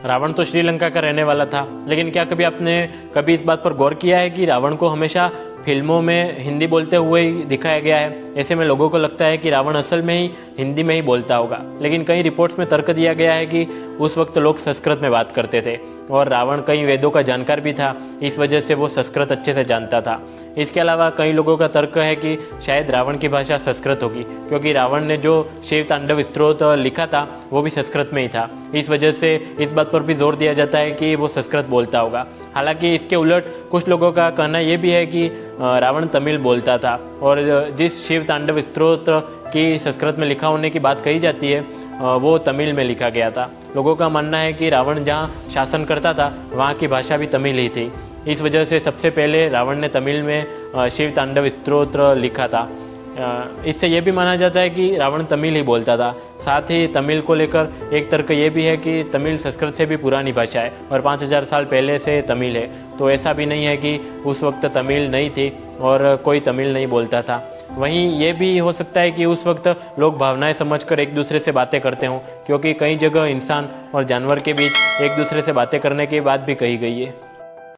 रावण तो श्रीलंका का रहने वाला था, लेकिन क्या कभी आपने कभी इस बात पर गौर किया है कि रावण को हमेशा फिल्मों में हिंदी बोलते हुए ही दिखाया गया है। ऐसे में लोगों को लगता है कि रावण असल में ही हिंदी में ही बोलता होगा, लेकिन कई रिपोर्ट्स में तर्क दिया गया है कि उस वक्त लोग संस्कृत में बात करते थे और रावण कई वेदों का जानकार भी था, इस वजह से वो संस्कृत अच्छे से जानता था। इसके अलावा कई लोगों का तर्क है कि शायद रावण की भाषा संस्कृत होगी, क्योंकि रावण ने जो शिव तांडव स्तोत्र लिखा था वो भी संस्कृत में ही था। इस वजह से इस बात पर भी जोर दिया जाता है कि वो संस्कृत बोलता होगा। हालांकि इसके उलट कुछ लोगों का कहना ये भी है कि रावण तमिल बोलता था, और जिस शिव तांडव स्तोत्र की संस्कृत में लिखा होने की बात कही जाती है वो तमिल में लिखा गया था। लोगों का मानना है कि रावण जहाँ शासन करता था वहाँ की भाषा भी तमिल ही थी। इस वजह से सबसे पहले रावण ने तमिल में शिव तांडव स्तोत्र लिखा था। इससे यह भी माना जाता है कि रावण तमिल ही बोलता था। साथ ही तमिल को लेकर एक तर्क ये भी है कि तमिल संस्कृत से भी पुरानी भाषा है और 5000 साल पहले से तमिल है, तो ऐसा भी नहीं है कि उस वक्त तमिल नहीं थी और कोई तमिल नहीं बोलता था। वहीं ये भी हो सकता है कि उस वक्त लोग भावनाएं समझकर एक दूसरे से बातें करते हों, क्योंकि कई जगह इंसान और जानवर के बीच एक दूसरे से बातें करने की बात भी कही गई है।